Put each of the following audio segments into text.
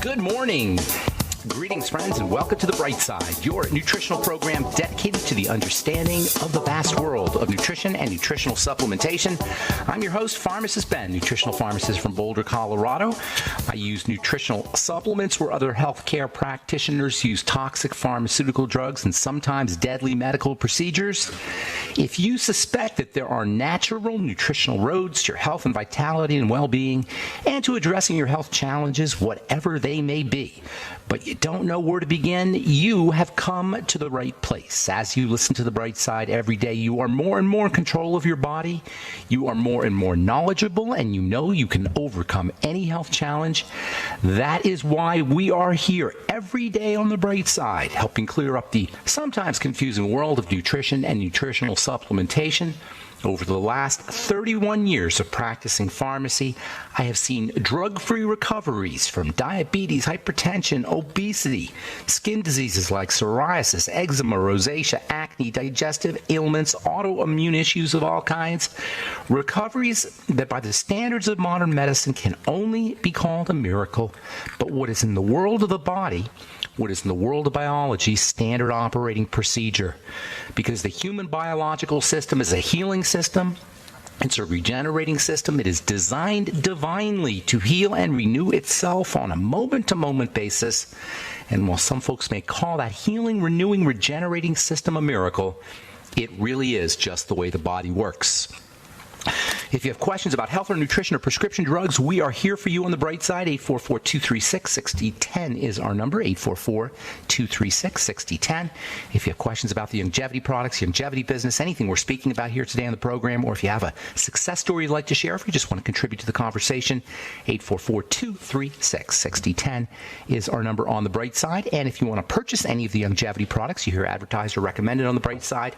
Good morning. Greetings, friends, and welcome to The Bright Side, your nutritional program dedicated to the understanding of the vast world of nutrition and nutritional supplementation. I'm your host, Pharmacist Ben, nutritional pharmacist from Boulder, Colorado. I use nutritional supplements where other healthcare practitioners use toxic pharmaceutical drugs and sometimes deadly medical procedures. If you suspect that there are natural nutritional roads to your health and vitality and well-being and to addressing your health challenges, whatever they may be, but you don't know where to begin, you have come to the right place. As you listen to The Bright Side every day, you are more and more in control of your body. You are more and more knowledgeable, and you know you can overcome any health challenge. That is why we are here every day on The Bright Side, helping clear up the sometimes confusing world of nutrition and nutritional supplementation. Over the last 31 years of practicing pharmacy, I have seen drug-free recoveries from diabetes, hypertension, obesity, skin diseases like psoriasis, eczema, rosacea, acne, digestive ailments, autoimmune issues of all kinds. Recoveries that by the standards of modern medicine can only be called a miracle. But what is in the world of the body, what is in the world of biology, standard operating procedure. Because the human biological system is a healing system. It's a regenerating system. It is designed divinely to heal and renew itself on a moment-to-moment basis. And while some folks may call that healing, renewing, regenerating system a miracle, it really is just the way the body works. If you have questions about health or nutrition or prescription drugs, we are here for you on The Bright Side. 844-236-6010 is our number, 844-236-6010. If you have questions about the longevity products, longevity business, anything we're speaking about here today on the program, or if you have a success story you'd like to share, if you just want to contribute to the conversation, 844-236-6010 is our number on The Bright Side. And if you want to purchase any of the longevity products you hear advertised or recommended on The Bright Side,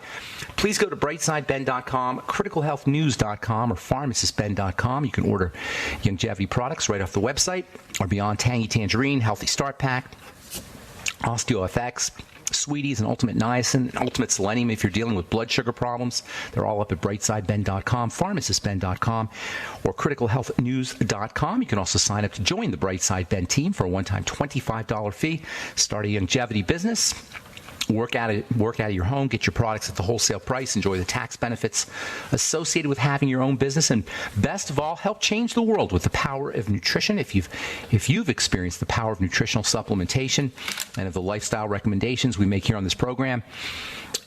please go to brightsideben.com, criticalhealthnews.com, or pharmacistben.com. You can order longevity products right off the website, or Beyond Tangy Tangerine, Healthy Start Pack, OsteoFX, Sweeties, and Ultimate Niacin, and Ultimate Selenium if you're dealing with blood sugar problems. They're all up at brightsideben.com, pharmacistben.com, or criticalhealthnews.com. You can also sign up to join the Brightside Ben team for a one-time $25 fee. Start a longevity business. Work out of your home, get your products at the wholesale price, enjoy the tax benefits associated with having your own business, and best of all, help change the world with the power of nutrition. If you've experienced the power of nutritional supplementation and of the lifestyle recommendations we make here on this program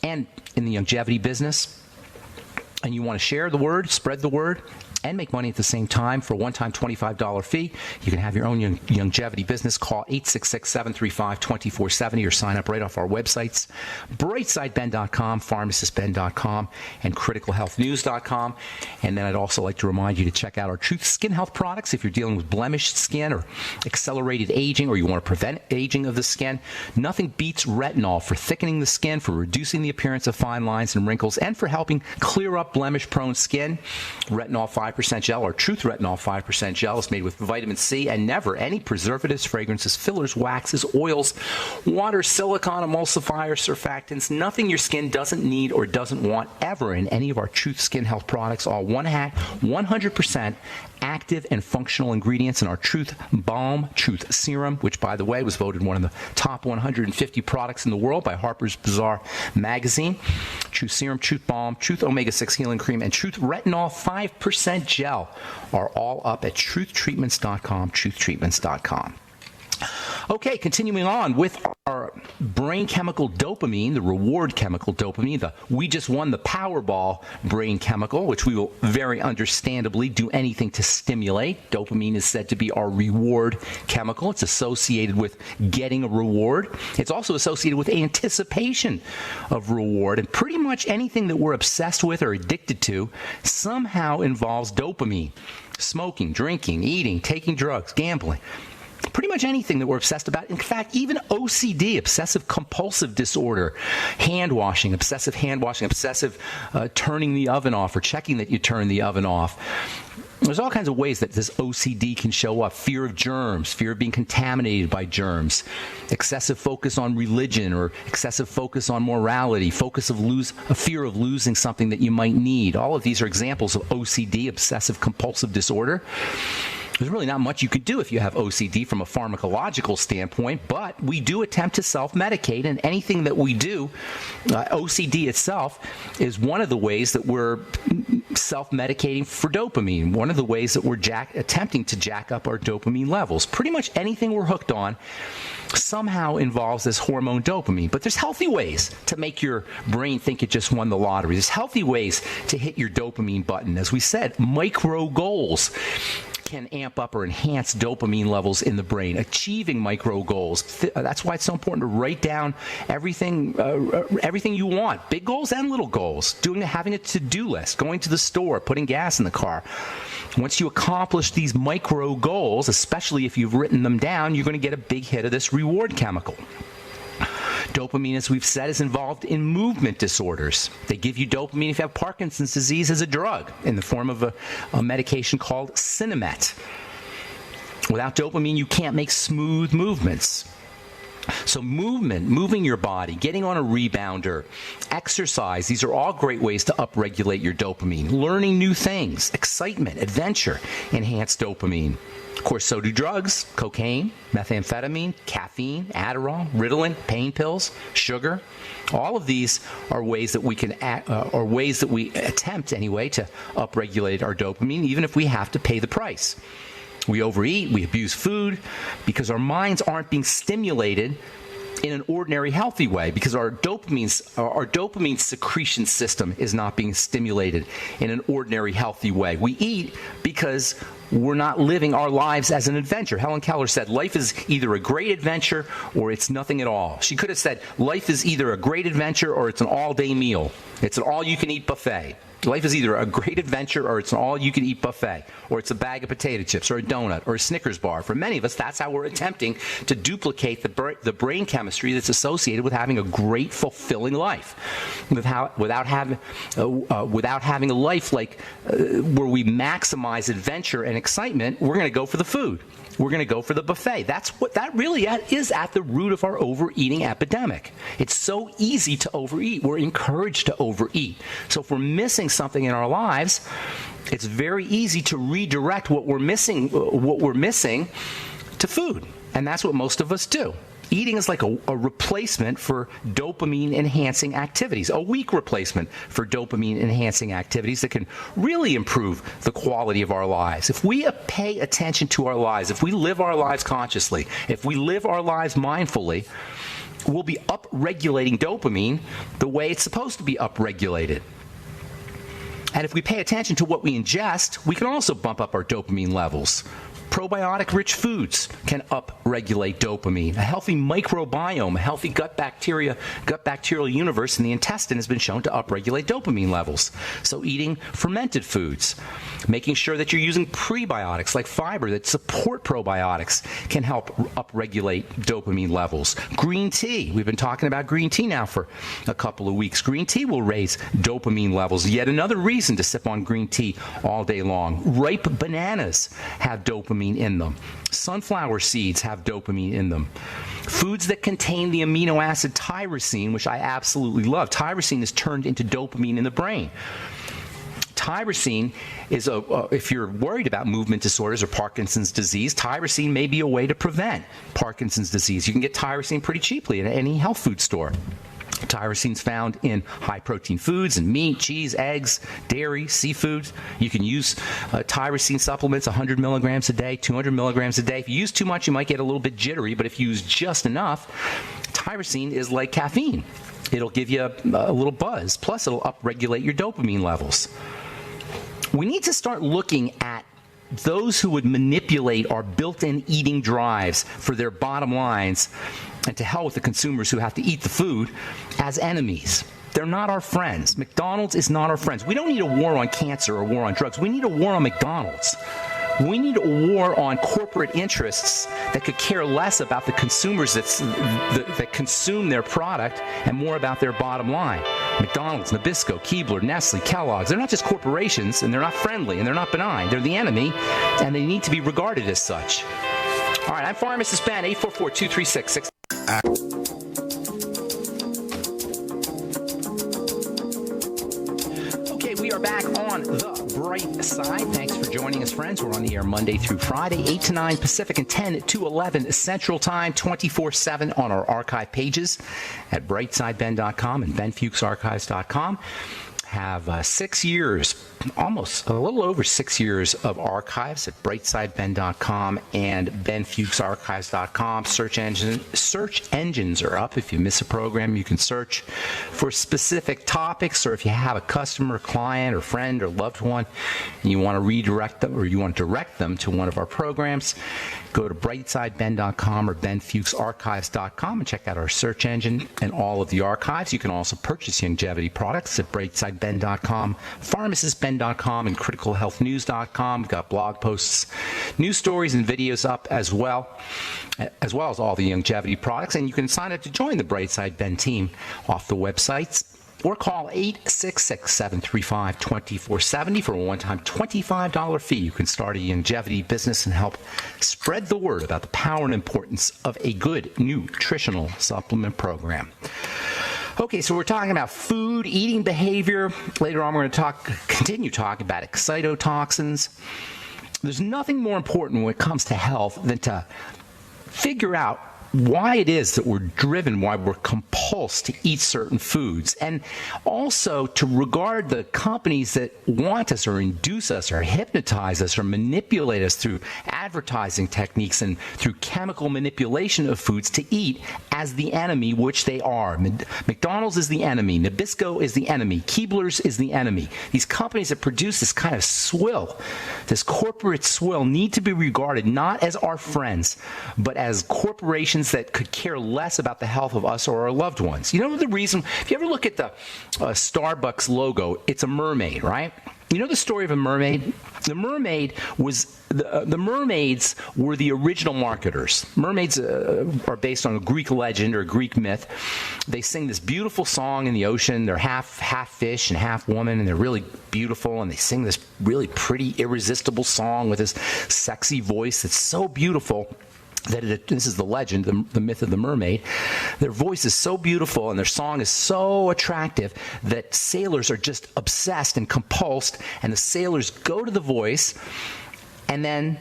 and in the longevity business, and you want to share the word, spread the word, and make money at the same time for a one-time $25 fee, you can have your own longevity business. Call 866-735-2470 or sign up right off our websites, brightsideben.com, pharmacistben.com, and criticalhealthnews.com. And then I'd also like to remind you to check out our Truth Skin Health products if you're dealing with blemished skin or accelerated aging, or you want to prevent aging of the skin. Nothing beats retinol for thickening the skin, for reducing the appearance of fine lines and wrinkles, and for helping clear up blemish-prone skin. Retinol 5% gel, or Truth Retinol 5% gel, is made with vitamin C and never any preservatives, fragrances, fillers, waxes, oils, water, silicone, emulsifiers, surfactants, nothing your skin doesn't need or doesn't want ever in any of our Truth Skin Health products. All 100% active and functional ingredients in our Truth Balm, Truth Serum, which, by the way, was voted one of the top 150 products in the world by Harper's Bazaar magazine. Truth Serum, Truth Balm, Truth Omega-6 Healing Cream, and Truth Retinol 5% Gel are all up at truthtreatments.com, truthtreatments.com. Okay, continuing on with our brain chemical dopamine, the reward chemical dopamine, the we just won the Powerball brain chemical, which we will very understandably do anything to stimulate. Dopamine is said to be our reward chemical. It's associated with getting a reward. It's also associated with anticipation of reward, and pretty much anything that we're obsessed with or addicted to somehow involves dopamine. Smoking, drinking, eating, taking drugs, gambling. Pretty much anything that we're obsessed about. In fact, even OCD, obsessive compulsive disorder, hand washing, obsessive turning the oven off or checking that you turn the oven off. There's all kinds of ways that this OCD can show up. Fear of germs, fear of being contaminated by germs, excessive focus on religion or excessive focus on morality, a fear of losing something that you might need. All of these are examples of OCD, obsessive compulsive disorder. There's really not much you could do if you have OCD from a pharmacological standpoint, but we do attempt to self-medicate, and anything that we do, OCD itself is one of the ways that we're self-medicating for dopamine, one of the ways that we're attempting to jack up our dopamine levels. Pretty much anything we're hooked on somehow involves this hormone dopamine. But there's healthy ways to make your brain think it just won the lottery. There's healthy ways to hit your dopamine button. As we said, micro goals can amp up or enhance dopamine levels in the brain. Achieving micro goals. That's why it's so important to write down everything you want, big goals and little goals. Having a to-do list, going to the store, putting gas in the car. Once you accomplish these micro goals, especially if you've written them down, you're going to get a big hit of this reward chemical. Dopamine, as we've said, is involved in movement disorders. They give you dopamine if you have Parkinson's disease as a drug in the form of a medication called Sinemet. Without dopamine, you can't make smooth movements. So moving your body, getting on a rebounder, exercise, these are all great ways to upregulate your dopamine. Learning new things, excitement, adventure, enhance dopamine. Of course, so do drugs, cocaine, methamphetamine, caffeine, Adderall, Ritalin, pain pills, sugar. All of these are ways that we can or ways that we attempt anyway to upregulate our dopamine, even if we have to pay the price. We overeat, we abuse food because our minds aren't being stimulated in an ordinary healthy way, because our dopamine secretion system is not being stimulated in an ordinary healthy way. We eat because we're not living our lives as an adventure. Helen Keller said, life is either a great adventure or it's nothing at all. She could have said, life is either a great adventure or it's an all-day meal. It's an all-you-can-eat buffet. Life is either a great adventure or it's an all-you-can-eat buffet, or it's a bag of potato chips or a donut or a Snickers bar. For many of us, that's how we're attempting to duplicate the brain chemistry that's associated with having a great, fulfilling life. Without having a life like where we maximize adventure and excitement, we're going to go for the food. We're going to go for the buffet. That really is at the root of our overeating epidemic. It's so easy to overeat. We're encouraged to overeat. So if we're missing something in our lives, it's very easy to redirect what we're missing to food. And that's what most of us do. Eating is like a replacement for dopamine-enhancing activities, a weak replacement for dopamine-enhancing activities that can really improve the quality of our lives. If we pay attention to our lives, if we live our lives consciously, if we live our lives mindfully, we'll be upregulating dopamine the way it's supposed to be upregulated. And if we pay attention to what we ingest, we can also bump up our dopamine levels. Probiotic-rich foods can upregulate dopamine. A healthy microbiome, a healthy gut bacterial universe in the intestine has been shown to upregulate dopamine levels. So eating fermented foods, making sure that you're using prebiotics like fiber that support probiotics can help upregulate dopamine levels. Green tea, we've been talking about green tea now for a couple of weeks. Green tea will raise dopamine levels. Yet another reason to sip on green tea all day long. Ripe bananas have dopamine in them. Sunflower seeds have dopamine in them. Foods that contain the amino acid tyrosine, which I absolutely love. Tyrosine is turned into dopamine in the brain. Tyrosine is if you're worried about movement disorders or Parkinson's disease, tyrosine may be a way to prevent Parkinson's disease. You can get tyrosine pretty cheaply at any health food store. Tyrosine is found in high-protein foods and meat, cheese, eggs, dairy, seafood. You can use tyrosine supplements 100 milligrams a day, 200 milligrams a day. If you use too much, you might get a little bit jittery, but if you use just enough, tyrosine is like caffeine. It'll give you a little buzz, plus it'll upregulate your dopamine levels. We need to start looking at those who would manipulate our built-in eating drives for their bottom lines, and to hell with the consumers who have to eat the food, as enemies. They're not our friends. McDonald's is not our friends. We don't need a war on cancer or a war on drugs. We need a war on McDonald's. We need a war on corporate interests that could care less about the consumers that consume their product and more about their bottom line. McDonald's, Nabisco, Keebler, Nestle, Kellogg's, they're not just corporations, and they're not friendly, and they're not benign. They're the enemy, and they need to be regarded as such. All right, I'm Pharmacist Ben, 844-236-6. Okay, we are back on The Bright Side. Thanks for joining us, friends. We're on the air Monday through Friday, 8 to 9 Pacific and 10 to 11 Central Time, 24/7 on our archive pages at brightsideben.com and benfuchsarchives.com. Have 6 years, almost a little over 6 years of archives at brightsideben.com and benfuchsarchives.com. Search engines are up. If you miss a program, you can search for specific topics, or if you have a customer, client, or friend, or loved one, and you want to redirect them, or you want to direct them to one of our programs, go to brightsideben.com or benfuchsarchives.com and check out our search engine and all of the archives. You can also purchase longevity products at brightsideben.com, pharmacistben.com, and criticalhealthnews.com. We've got blog posts, news stories, and videos up as well as all the longevity products. And you can sign up to join the Brightside Ben team off the websites, or call 866-735-2470 for a one-time $25 fee. You can start a longevity business and help spread the word about the power and importance of a good nutritional supplement program. Okay, so we're talking about food, eating behavior. Later on, we're going to continue talking about excitotoxins. There's nothing more important when it comes to health than to figure out why it is that we're driven, why we're compulsed to eat certain foods, and also to regard the companies that want us or induce us or hypnotize us or manipulate us through advertising techniques and through chemical manipulation of foods to eat as the enemy, which they are. McDonald's is the enemy. Nabisco is the enemy. Keebler's is the enemy. These companies that produce this kind of swill, this corporate swill, need to be regarded not as our friends, but as corporations that could care less about the health of us or our loved ones. You know the reason? If you ever look at the Starbucks logo, it's a mermaid, right? You know the story of a mermaid? The mermaids were the original marketers. Mermaids are based on a Greek legend or a Greek myth. They sing this beautiful song in the ocean. They're half fish and half woman, and they're really beautiful, and they sing this really pretty, irresistible song with this sexy voice that's so beautiful that this is the legend, the myth of the mermaid. Their voice is so beautiful and their song is so attractive that sailors are just obsessed and compulsed, and the sailors go to the voice, and then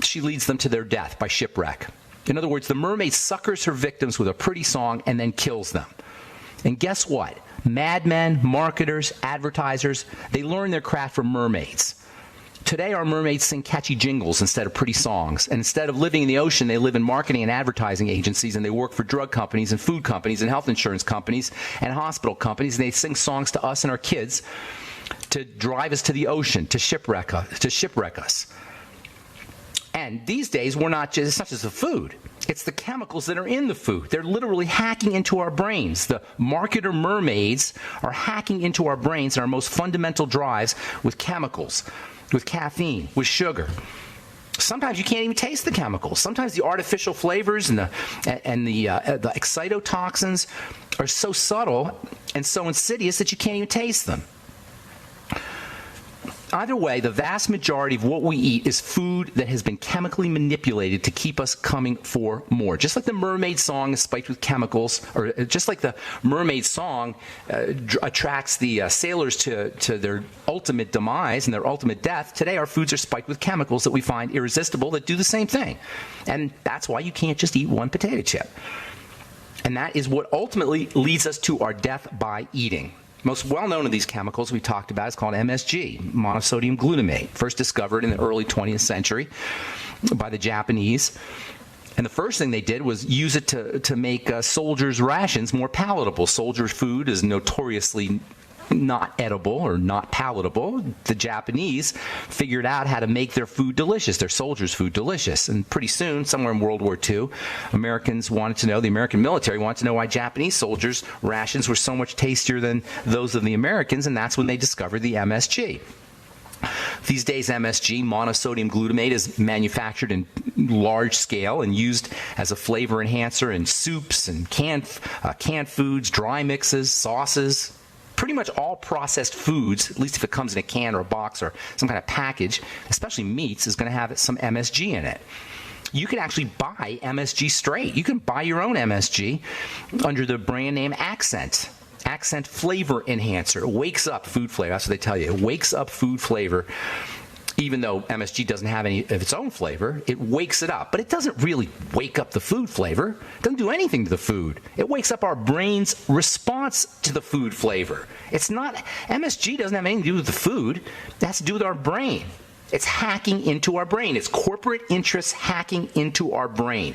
she leads them to their death by shipwreck. In other words, the mermaid suckers her victims with a pretty song and then kills them. And guess what? Madmen, marketers, advertisers, they learn their craft from mermaids. Today, our mermaids sing catchy jingles instead of pretty songs. And instead of living in the ocean, they live in marketing and advertising agencies, and they work for drug companies and food companies and health insurance companies and hospital companies. And they sing songs to us and our kids to drive us to the ocean, to shipwreck us. And these days, it's not just the food. It's the chemicals that are in the food. They're literally hacking into our brains. The marketer mermaids are hacking into our brains and our most fundamental drives with chemicals, with caffeine, with sugar. Sometimes you can't even taste the chemicals. Sometimes the artificial flavors and the excitotoxins are so subtle and so insidious that you can't even taste them. Either way, the vast majority of what we eat is food that has been chemically manipulated to keep us coming for more. Just like the mermaid song is spiked with chemicals, or just like the mermaid song attracts the sailors to their ultimate demise and their ultimate death, today our foods are spiked with chemicals that we find irresistible that do the same thing. And that's why you can't just eat one potato chip. And that is what ultimately leads us to our death by eating. Most well-known of these chemicals we talked about is called MSG, monosodium glutamate, first discovered in the early 20th century by the Japanese. And the first thing they did was use it to make soldiers' rations more palatable. Soldiers' food is notoriously not edible or not palatable. The Japanese figured out how to make their food delicious, their soldiers' food delicious. And pretty soon, somewhere in World War II, the American military wanted to know why Japanese soldiers' rations were so much tastier than those of the Americans, and that's when they discovered the MSG. These days, MSG, monosodium glutamate, is manufactured in large scale and used as a flavor enhancer in soups and canned foods, dry mixes, sauces. Pretty much all processed foods, at least if it comes in a can or a box or some kind of package, especially meats, is going to have some MSG in it. You can actually buy MSG straight. You can buy your own MSG under the brand name Accent. accent flavor enhancer. It wakes up food flavor. That's what they tell you. It wakes up food flavor. Even though MSG doesn't have any of its own flavor, it wakes it up. But it doesn't really wake up the food flavor. It doesn't do anything to the food. It wakes up our brain's response to the food flavor. It's not, MSG doesn't have anything to do with the food. It has to do with our brain. It's hacking into our brain. It's corporate interests hacking into our brain.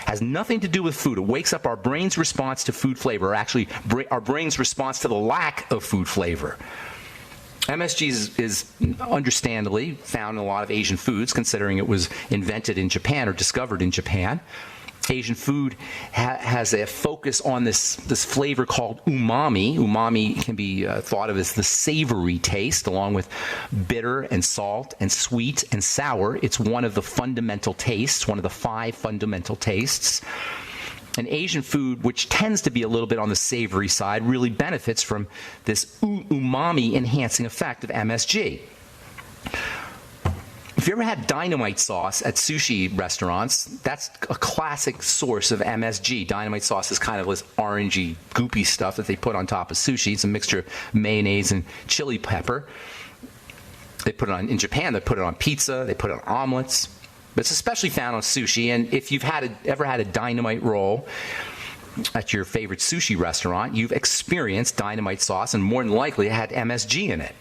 Has nothing to do with food. It wakes up our brain's response to food flavor, or actually our brain's response to the lack of food flavor. MSG is understandably found in a lot of Asian foods, considering it was invented in Japan or discovered in Japan. Asian food has a focus on this flavor called umami. Umami can be thought of as the savory taste, along with bitter and salt and sweet and sour. It's one of the fundamental tastes, one of the 5 fundamental tastes. And Asian food, which tends to be a little bit on the savory side, really benefits from this umami-enhancing effect of MSG. If you ever had dynamite sauce at sushi restaurants, that's a classic source of MSG. Dynamite sauce is kind of this orangey, goopy stuff that they put on top of sushi. It's a mixture of mayonnaise and chili pepper. They put it on, in Japan, they put it on pizza, they put it on omelets. But it's especially found on sushi, and if you've ever had a dynamite roll at your favorite sushi restaurant, you've experienced dynamite sauce, and more than likely it had MSG in it.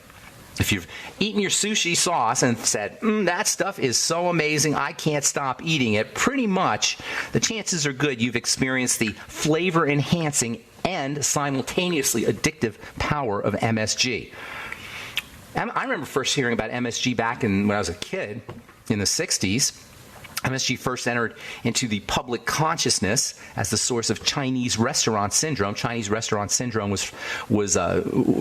If you've eaten your sushi sauce and said, that stuff is so amazing, I can't stop eating it, pretty much the chances are good you've experienced the flavor-enhancing and simultaneously addictive power of MSG. I remember first hearing about MSG back when I was a kid. In the 60s, MSG first entered into the public consciousness as the source of Chinese restaurant syndrome. Chinese restaurant syndrome was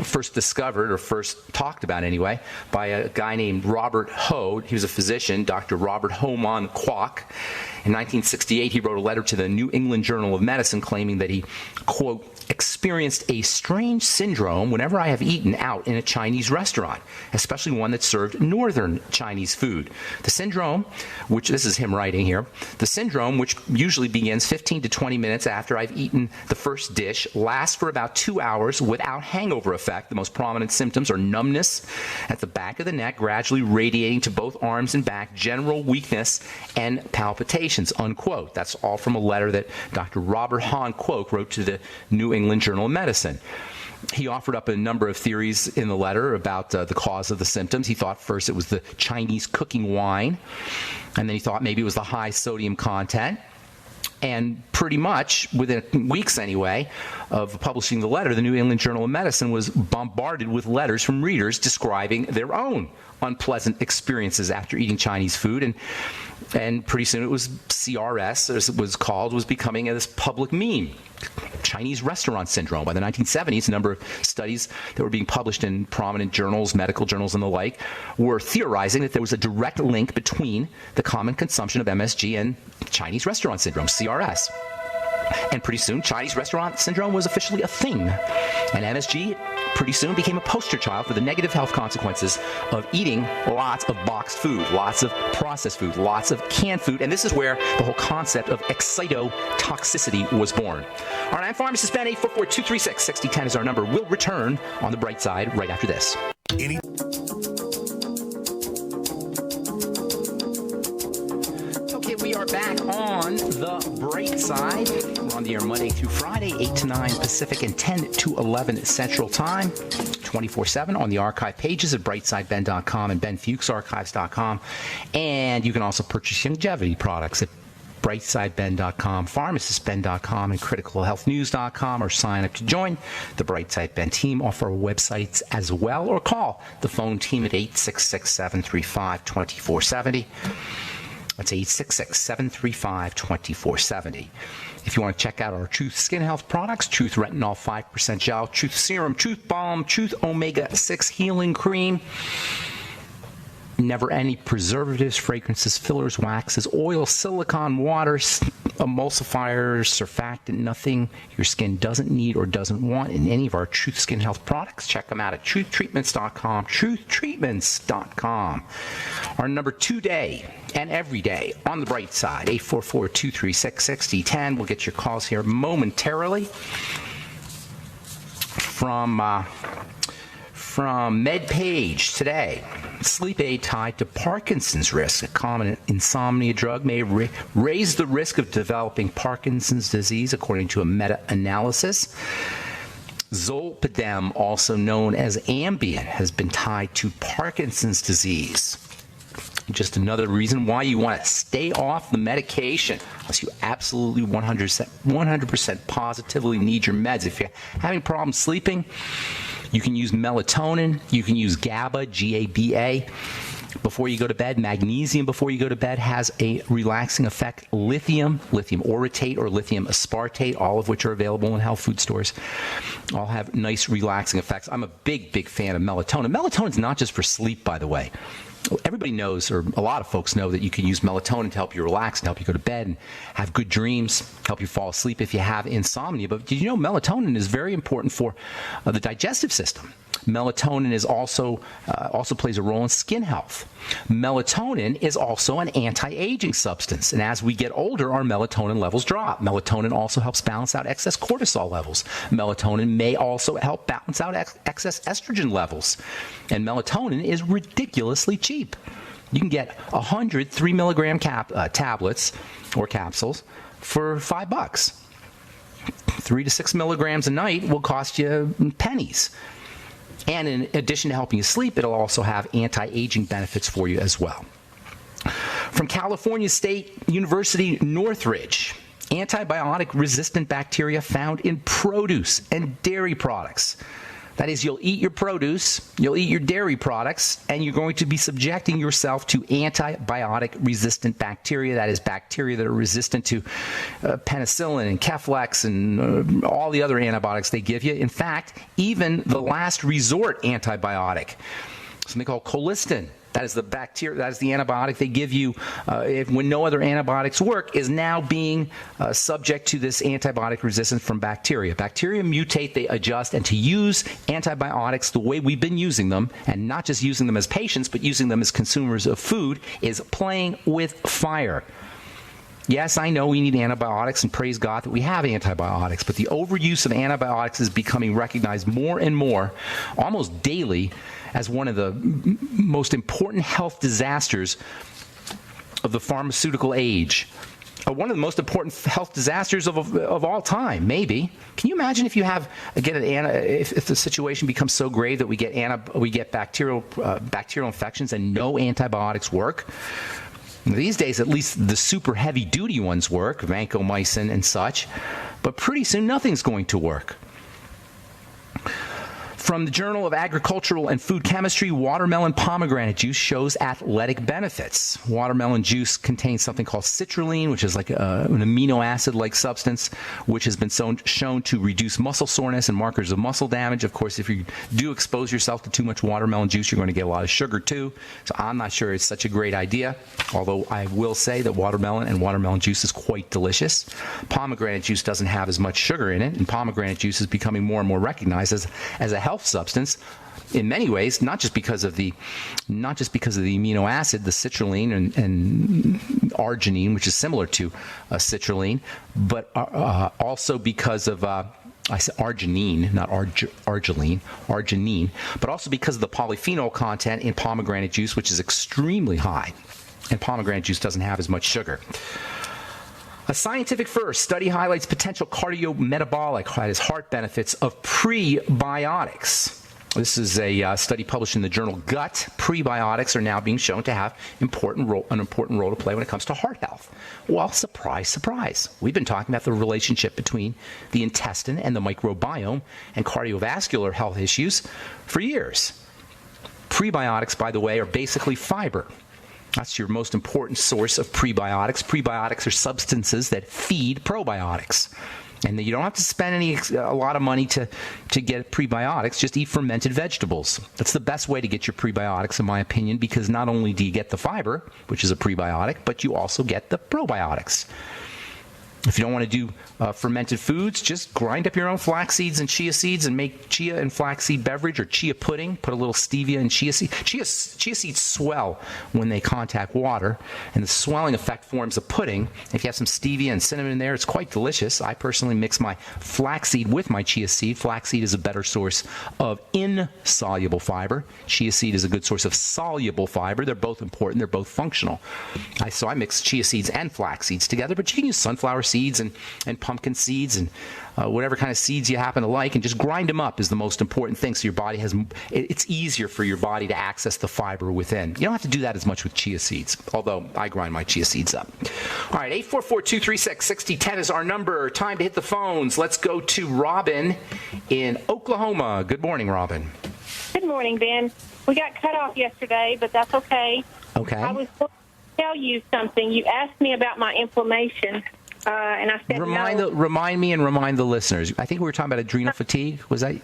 first discovered, or first talked about anyway, by a guy named Robert Ho. He was a physician, Dr. Robert Ho-Man Kwok. In 1968, he wrote a letter to the New England Journal of Medicine claiming that he, quote, experienced a strange syndrome whenever I have eaten out in a Chinese restaurant, especially one that served northern Chinese food. The syndrome, which, this is him writing here, the syndrome, which usually begins 15 to 20 minutes after I've eaten the first dish, lasts for about 2 hours without hangover effect. The most prominent symptoms are numbness at the back of the neck, gradually radiating to both arms and back, general weakness, and palpitations, unquote. That's all from a letter that Dr. Robert Han Kwok wrote to the New England Journal of Medicine. He offered up a number of theories in the letter about the cause of the symptoms. He thought first it was the Chinese cooking wine, and then he thought maybe it was the high sodium content. And pretty much, within weeks anyway, of publishing the letter, the New England Journal of Medicine was bombarded with letters from readers describing their own unpleasant experiences after eating Chinese food. And pretty soon it was CRS, as it was called, was becoming this public meme. Chinese restaurant syndrome. By the 1970s, a number of studies that were being published in prominent journals, medical journals and the like, were theorizing that there was a direct link between the common consumption of MSG and Chinese restaurant syndrome, CRS. And pretty soon, Chinese restaurant syndrome was officially a thing. And MSG pretty soon became a poster child for the negative health consequences of eating lots of boxed food, lots of processed food, lots of canned food. And this is where the whole concept of excitotoxicity was born. All right, I'm pharmacist Ben. 844-236-6010 is our number. We'll return on the bright side right after this. We are back on the bright side. We're on the air Monday through Friday, 8 to 9 Pacific and 10 to 11 Central Time, 24/7 on the archive pages at brightsideben.com and benfuchsarchives.com. And you can also purchase longevity products at brightsideben.com, pharmacistben.com, and criticalhealthnews.com, or sign up to join the Brightside Ben team off our websites as well, or call the phone team at 866-735-2470. That's 866-735-2470. If you want to check out our Truth Skin Health products, Truth Retinol 5% Gel, Truth Serum, Truth Balm, Truth Omega-6 Healing Cream, never any preservatives, fragrances, fillers, waxes, oil, silicone, waters, emulsifiers, surfactant, nothing your skin doesn't need or doesn't want in any of our Truth Skin Health products. Check them out at truthtreatments.com, truthtreatments.com. Our number today and every day on the bright side, 844-236-6010. We'll get your calls here momentarily. from MedPage today. Sleep aid tied to Parkinson's risk. A common insomnia drug may raise the risk of developing Parkinson's disease, according to a meta-analysis. Zolpidem, also known as Ambien, has been tied to Parkinson's disease. Just another reason why you want to stay off the medication unless you absolutely 100% positively need your meds. If you're having problems sleeping, you can use melatonin, you can use GABA, G-A-B-A, before you go to bed. Magnesium before you go to bed has a relaxing effect. Lithium orotate or lithium aspartate, all of which are available in health food stores, all have nice relaxing effects. I'm a big fan of melatonin. Melatonin is not just for sleep, by the way. Everybody knows, or a lot of folks know, that you can use melatonin to help you relax and help you go to bed and have good dreams, help you fall asleep if you have insomnia. But did you know melatonin is very important for the digestive system? Melatonin is also plays a role in skin health. Melatonin is also an anti-aging substance, and as we get older, our melatonin levels drop. Melatonin also helps balance out excess cortisol levels. Melatonin may also help balance out excess estrogen levels, and melatonin is ridiculously cheap. You can get 100 3-milligram tablets or capsules for $5. 3 to 6 milligrams a night will cost you pennies. And in addition to helping you sleep, it'll also have anti-aging benefits for you as well. From California State University, Northridge, antibiotic-resistant bacteria found in produce and dairy products. That is, you'll eat your produce, you'll eat your dairy products, and you're going to be subjecting yourself to antibiotic-resistant bacteria. That is, bacteria that are resistant to penicillin and Keflex and all the other antibiotics they give you. In fact, even the last resort antibiotic, something called colistin. That is the bacteria. That is the antibiotic they give you when no other antibiotics work, is now being subject to this antibiotic resistance from bacteria. Bacteria mutate, they adjust, and to use antibiotics the way we've been using them, and not just using them as patients, but using them as consumers of food, is playing with fire. Yes, I know we need antibiotics, and praise God that we have antibiotics, but the overuse of antibiotics is becoming recognized more and more, almost daily, as one of the most important health disasters of the pharmaceutical age. One of the most important health disasters of all time, maybe. Can you imagine if you have, again, if the situation becomes so grave that we get bacterial infections and no antibiotics work? These days, at least the super heavy-duty ones work, vancomycin and such, but pretty soon nothing's going to work. From the Journal of Agricultural and Food Chemistry, watermelon pomegranate juice shows athletic benefits. Watermelon juice contains something called citrulline, which is like an amino acid-like substance, which has been shown to reduce muscle soreness and markers of muscle damage. Of course, if you do expose yourself to too much watermelon juice, you're going to get a lot of sugar too. So I'm not sure it's such a great idea, although I will say that watermelon juice is quite delicious. Pomegranate juice doesn't have as much sugar in it, and pomegranate juice is becoming more and more recognized as a health substance in many ways, not just because of the amino acid, the citrulline and arginine, which is similar to citrulline, but also because of I said arginine, not arginine, but also because of the polyphenol content in pomegranate juice, which is extremely high, and pomegranate juice doesn't have as much sugar. A scientific first study highlights potential cardiometabolic, that is, heart benefits of prebiotics. This is a study published in the journal Gut. Prebiotics are now being shown to have an important role to play when it comes to heart health. Well, surprise, surprise. We've been talking about the relationship between the intestine and the microbiome and cardiovascular health issues for years. Prebiotics, by the way, are basically fiber. That's your most important source of prebiotics. Prebiotics are substances that feed probiotics. And you don't have to spend a lot of money to get prebiotics. Just eat fermented vegetables. That's the best way to get your prebiotics, in my opinion, because not only do you get the fiber, which is a prebiotic, but you also get the probiotics. If you don't want to do fermented foods, just grind up your own flax seeds and chia seeds and make chia and flaxseed beverage or chia pudding. Put a little stevia and chia seed. Chia seeds swell when they contact water, and the swelling effect forms a pudding. If you have some stevia and cinnamon in there, it's quite delicious. I personally mix my flaxseed with my chia seed. Flaxseed is a better source of insoluble fiber. Chia seed is a good source of soluble fiber. They're both important. They're both functional. So I mix chia seeds and flax seeds together, but you can use sunflower seeds and pumpkin seeds and whatever kind of seeds you happen to like, and just grind them up is the most important thing, so your body has, it's easier for your body to access the fiber within. You don't have to do that as much with chia seeds, although I grind my chia seeds up. All right, 844-236-6010 is our number. Time to hit the phones. Let's go to Robin in Oklahoma. Good morning, Robin. Good morning, Ben. We got cut off yesterday, but that's okay. Okay. I was going to tell you something. You asked me about my inflammation. And I said remind me and remind the listeners. I think we were talking about adrenal fatigue. Was that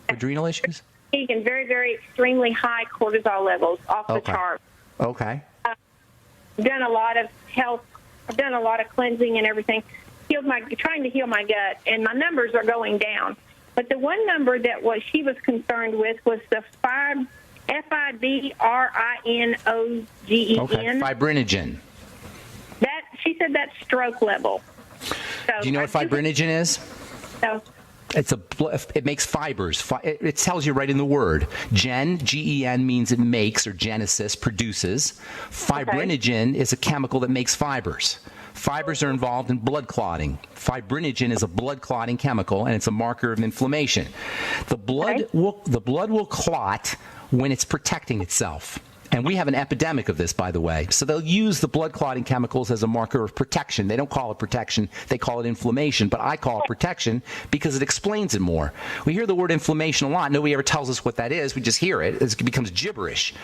adrenal issues? And very, very extremely high cortisol levels off the chart. Okay. I've done a lot of health. I've done a lot of cleansing and everything. Trying to heal my gut, and my numbers are going down. But the one number that she was concerned with was the fibrinogen. Okay. Fibrinogen. She said that's stroke level. So do you know what fibrinogen is? No. It makes fibers. It tells you right in the word. Gen means it makes, or genesis, produces. Fibrinogen is a chemical that makes fibers. Fibers are involved in blood clotting. Fibrinogen is a blood clotting chemical, and it's a marker of inflammation. The blood will clot when it's protecting itself. And we have an epidemic of this, by the way. So they'll use the blood clotting chemicals as a marker of protection. They don't call it protection. They call it inflammation. But I call it protection because it explains it more. We hear the word inflammation a lot. Nobody ever tells us what that is. We just hear it. It becomes gibberish.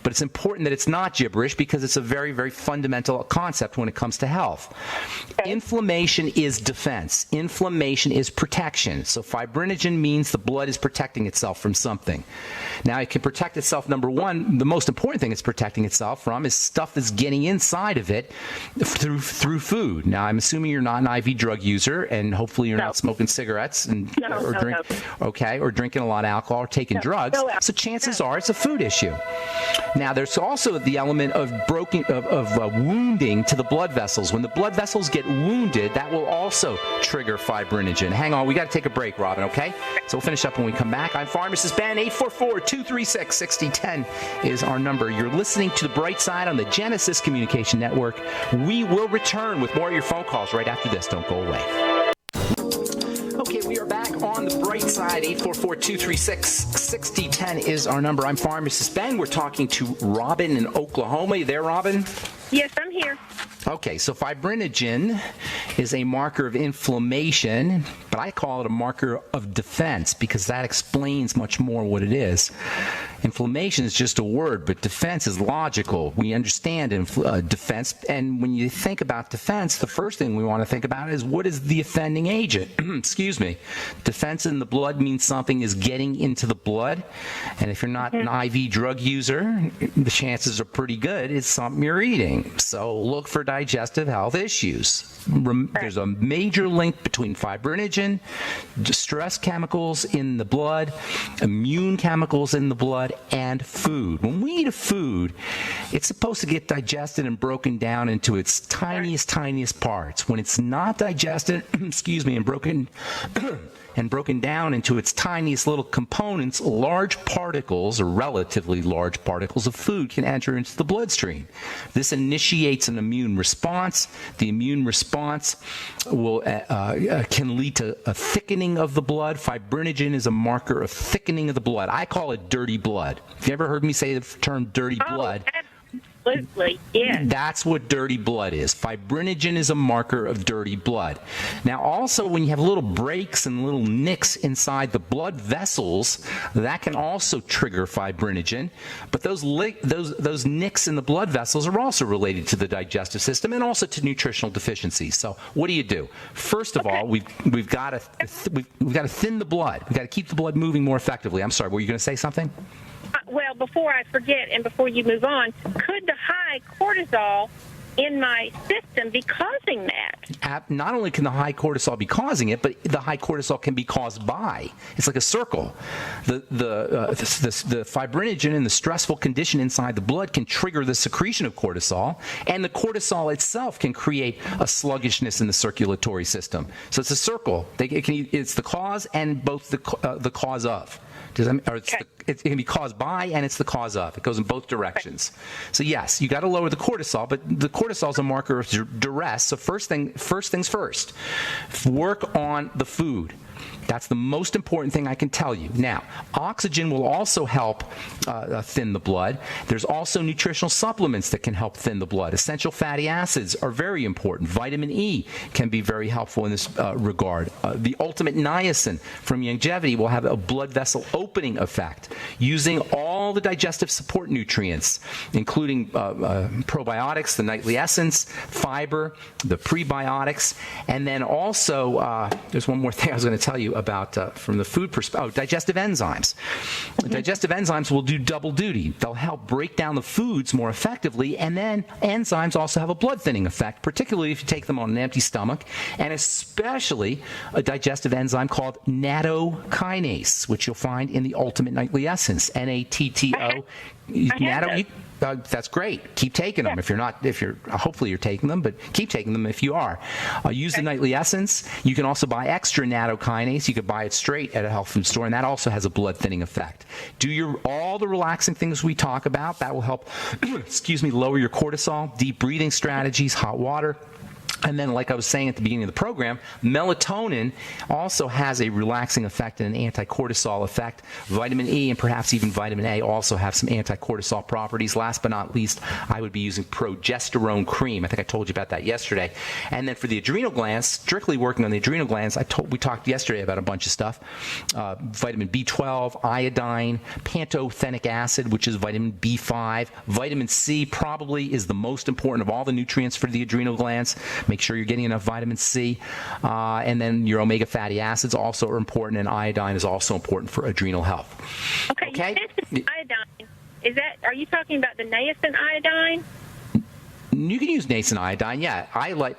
But it's important that it's not gibberish because it's a very, very fundamental concept when it comes to health. Inflammation is defense. Inflammation is protection. So fibrinogen means the blood is protecting itself from something. Now, it can protect itself, number one. The most important thing it's protecting itself from is stuff that's getting inside of it through food. Now, I'm assuming you're not an IV drug user, and hopefully you're not smoking cigarettes or drinking a lot of alcohol or taking drugs. So chances are it's a food issue. Now, there's also the element of wounding to the blood vessels. When the blood vessels get wounded, that will also trigger fibrinogen. Hang on, we got to take a break, Robin, okay? So we'll finish up when we come back. I'm Pharmacist Ben. 844-236-6010 is our number. You're listening to The Bright Side on the Genesis Communication Network. We will return with more of your phone calls right after this. Don't go away. Okay, we are back on The Bright Side. 844-236-6010 is our number. I'm Pharmacist Ben. We're talking to Robin in Oklahoma. You there, Robin? Yes, I'm here. Okay, so fibrinogen is a marker of inflammation, but I call it a marker of defense because that explains much more what it is. Inflammation is just a word, but defense is logical. We understand defense, and when you think about defense, the first thing we want to think about is what is the offending agent? Excuse me. Defense in the blood means something is getting into the blood, and if you're not an IV drug user, the chances are pretty good it's something you're eating. So look for digestive health issues. There's a major link between fibrinogen, stress chemicals in the blood, immune chemicals in the blood, and food. When we eat a food, it's supposed to get digested and broken down into its tiniest parts. When it's not digested, and broken down into its tiniest little components, large particles, or relatively large particles of food can enter into the bloodstream. This initiates an immune response. The immune response can lead to a thickening of the blood. Fibrinogen is a marker of thickening of the blood. I call it dirty blood. Have you ever heard me say the term dirty blood? Absolutely, yes. That's what dirty blood is. Fibrinogen is a marker of dirty blood. Now, also, when you have little breaks and little nicks inside the blood vessels, that can also trigger fibrinogen. But those nicks in the blood vessels are also related to the digestive system and also to nutritional deficiencies. So, what do? First of all, we've got to thin the blood. We've got to keep the blood moving more effectively. I'm sorry, were you going to say something? Well, before I forget and before you move on, could the high cortisol in my system be causing that? Not only can the high cortisol be causing it, but the high cortisol can be caused by. It's like a circle. The fibrinogen and the stressful condition inside the blood can trigger the secretion of cortisol, and the cortisol itself can create a sluggishness in the circulatory system. So it's a circle. It's the cause and both the cause of. It can be caused by and it's the cause of. It goes in both directions. So yes, you got to lower the cortisol, but the cortisol is a marker of duress. So first things first, work on the food. That's the most important thing I can tell you. Now, oxygen will also help thin the blood. There's also nutritional supplements that can help thin the blood. Essential fatty acids are very important. Vitamin E can be very helpful in this regard. The ultimate niacin from Youngevity will have a blood vessel opening effect using all the digestive support nutrients, including probiotics, the nightly essence, fiber, the prebiotics, and then also there's one more thing I was going to tell you about from the food perspective. Digestive enzymes. Digestive enzymes will do double duty. They'll help break down the foods more effectively, and then enzymes also have a blood thinning effect, particularly if you take them on an empty stomach, and especially a digestive enzyme called nattokinase, which you'll find in the Ultimate Nightly Essence, NATTO. That's great. Keep taking them. Hopefully you're taking them, but keep taking them if you are. Use the Nightly Essence. You can also buy extra nattokinase. You could buy it straight at a health food store, and that also has a blood thinning effect. Do all the relaxing things we talk about. That will help, lower your cortisol, deep breathing strategies, hot water. And then, like I was saying at the beginning of the program, melatonin also has a relaxing effect and an anti-cortisol effect. Vitamin E and perhaps even vitamin A also have some anti-cortisol properties. Last but not least, I would be using progesterone cream. I think I told you about that yesterday. And then for the adrenal glands, strictly working on the adrenal glands, we talked yesterday about a bunch of stuff. Vitamin B12, iodine, pantothenic acid, which is vitamin B5. Vitamin C probably is the most important of all the nutrients for the adrenal glands. Make sure you're getting enough vitamin C. And then your omega fatty acids also are important, and iodine is also important for adrenal health. Okay. You mentioned iodine. Are you talking about the niacin iodine? You can use nascent iodine, yeah.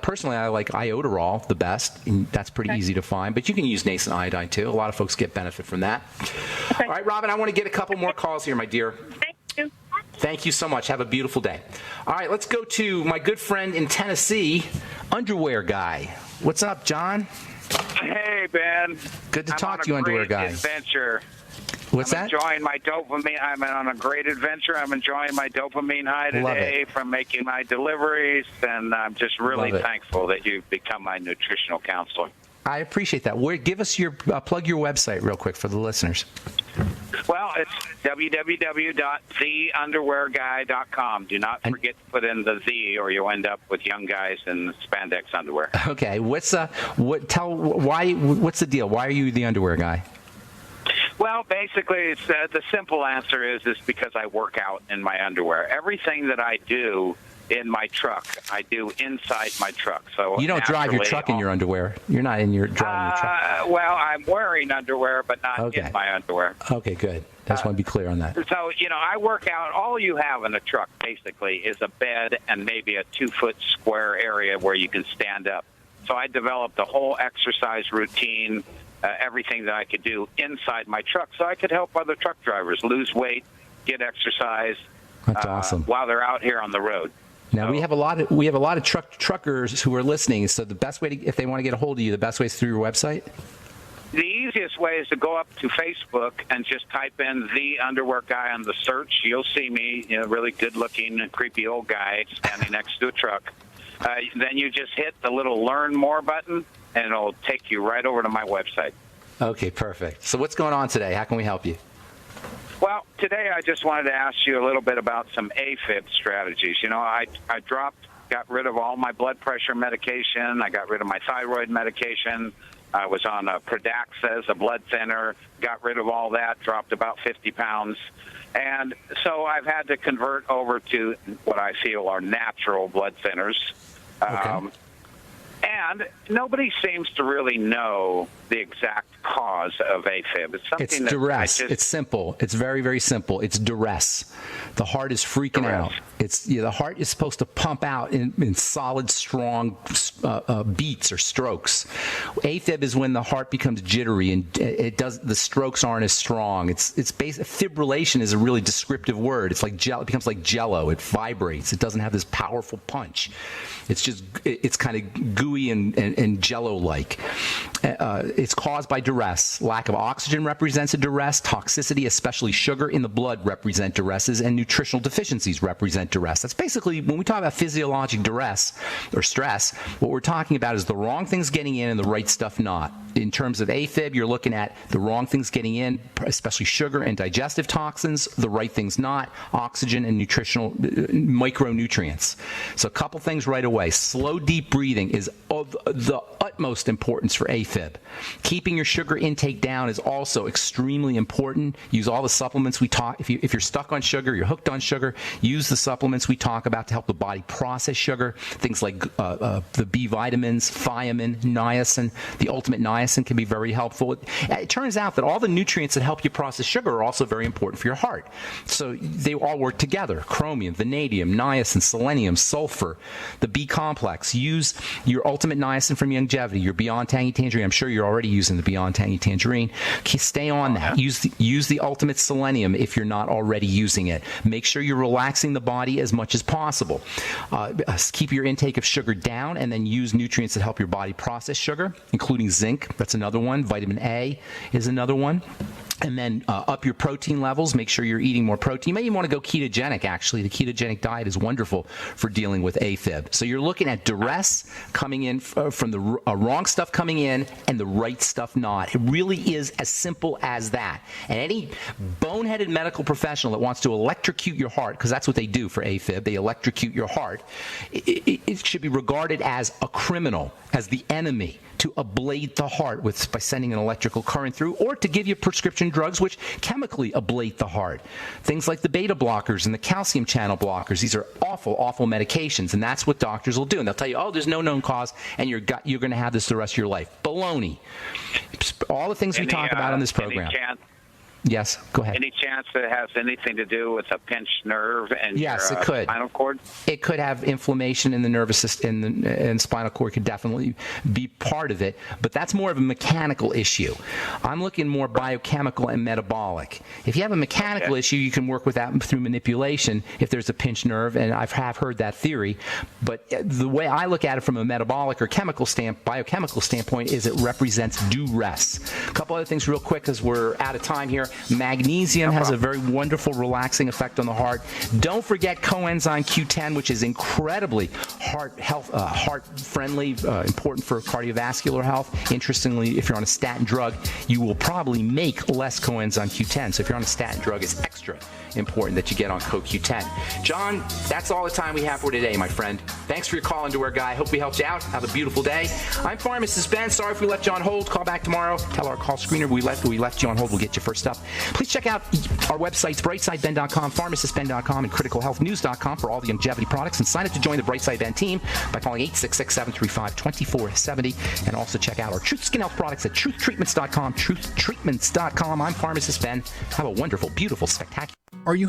Personally, I like iodoral the best, and that's pretty easy to find. But you can use nascent iodine too. A lot of folks get benefit from that. Okay. All right, Robin, I want to get a couple more calls here, my dear. Thank you. Thank you so much. Have a beautiful day. All right, let's go to my good friend in Tennessee, Underwear Guy. What's up, John? Hey, Ben. Good to talk to you, Underwear Guy. Adventure. What's I'm enjoying my dopamine. I'm on a great adventure. I'm enjoying my dopamine high today from making my deliveries, and I'm just really thankful that you've become my nutritional counselor. I appreciate that. Give us plug your website real quick for the listeners. Well, it's www.theunderwearguy.com. Do not forget to put in the Z, or you'll end up with young guys in spandex underwear. Okay. What's the deal? Why are you the underwear guy? Well, basically, it's the simple answer is because I work out in my underwear. Everything that I do in my truck, I do inside my truck. So you don't drive your truck in your underwear. You're not driving your truck. Well, I'm wearing underwear, but not in my underwear. Okay, good. I just want to be clear on that. So, I work out. All you have in a truck, basically, is a bed and maybe a 2-foot square area where you can stand up. So I developed a whole exercise routine, everything that I could do inside my truck, so I could help other truck drivers lose weight, get exercise. That's awesome. While they're out here on the road. Now we have a lot of truckers who are listening. So the best way if they want to get a hold of you, the best way is through your website. The easiest way is to go up to Facebook and just type in The Underwear Guy on the search. You'll see me, really good-looking, creepy old guy standing next to a truck. Then you just hit the little Learn More button, and it'll take you right over to my website. Okay, perfect. So what's going on today? How can we help you? Well, today I just wanted to ask you a little bit about some AFib strategies. I got rid of all my blood pressure medication. I got rid of my thyroid medication. I was on a Pradaxas, a blood thinner, got rid of all that, dropped about 50 pounds. And so I've had to convert over to what I feel are natural blood thinners. Okay. And nobody seems to really know the exact cause of AFib. It's something It's that duress. It's simple. It's very, very simple. It's duress. The heart is freaking out. The heart is supposed to pump out in solid, strong beats or strokes. AFib is when the heart becomes jittery and the strokes aren't as strong. Fibrillation is a really descriptive word. It's like it becomes like jello. It vibrates. It doesn't have this powerful punch. It's kind of gooey and jello-like. It's caused by duress. Lack of oxygen represents a duress. Toxicity, especially sugar in the blood, represent duresses, and nutritional deficiencies represent duress. That's basically, when we talk about physiologic duress or stress, what we're talking about is the wrong things getting in and the right stuff not. In terms of AFib, you're looking at the wrong things getting in, especially sugar and digestive toxins, the right things not, oxygen and nutritional micronutrients. So a couple things right away. Slow, deep breathing is of the utmost importance for AFib. Keeping your sugar intake down is also extremely important. Use all the supplements we talk. If you're stuck on sugar, you're hooked on sugar, use the supplements we talk about to help the body process sugar. Things like the B vitamins, thiamine, niacin. The ultimate niacin can be very helpful. It turns out that all the nutrients that help you process sugar are also very important for your heart. So they all work together. Chromium, vanadium, niacin, selenium, sulfur, the B complex. Use your ultimate niacin from Youngevity, your Beyond Tangy Tangerine. I'm sure you're already using the Beyond Tangy Tangerine. Stay on that. Use the ultimate selenium if you're not already using it. Make sure you're relaxing the body as much as possible. Keep your intake of sugar down, and then use nutrients that help your body process sugar, including zinc. That's another one. Vitamin A is another one. And then up your protein levels. Make sure you're eating more protein. You may even want to go ketogenic, actually. The ketogenic diet is wonderful for dealing with AFib. So you're looking at duress coming in from the wrong stuff coming in and the right stuff not. It really is as simple as that. And any boneheaded medical professional that wants to electrocute your heart, because that's what they do for AFib, they electrocute your heart, it should be regarded as a criminal, as the enemy, to ablate the heart by sending an electrical current through, or to give you prescription drugs which chemically ablate the heart. Things like the beta blockers and the calcium channel blockers. These are awful, awful medications, and that's what doctors will do. And they'll tell you, oh, there's no known cause, and you're going to have this the rest of your life. Baloney. All the things we talk about on this program. Yes, go ahead. Any chance that it has anything to do with a pinched nerve and your spinal cord? It could have inflammation in the nervous system, and spinal cord could definitely be part of it, but that's more of a mechanical issue. I'm looking more biochemical and metabolic. If you have a mechanical issue, you can work with that through manipulation if there's a pinched nerve, and I have heard that theory, but the way I look at it from a metabolic or biochemical standpoint is it represents duress. A couple other things real quick because we're out of time here. Magnesium has a very wonderful relaxing effect on the heart. Don't forget coenzyme Q10, which is incredibly heart friendly, important for cardiovascular health. Interestingly, if you're on a statin drug, you will probably make less coenzyme Q10. So if you're on a statin drug, it's extra important that you get on CoQ10. John, that's all the time we have for today, my friend. Thanks for your call into our guy. Hope we helped you out. Have a beautiful day. I'm Pharmacist Ben. Sorry if we left you on hold. Call back tomorrow. Tell our call screener we left you on hold. We'll get you first up. Please check out our websites, brightsideben.com, pharmacistben.com, and criticalhealthnews.com for all the longevity products. And sign up to join the Brightside Ben team by calling 866-735-2470. And also check out our Truth Skin Health products at truthtreatments.com, truthtreatments.com. I'm Pharmacist Ben. Have a wonderful, beautiful, spectacular. Are you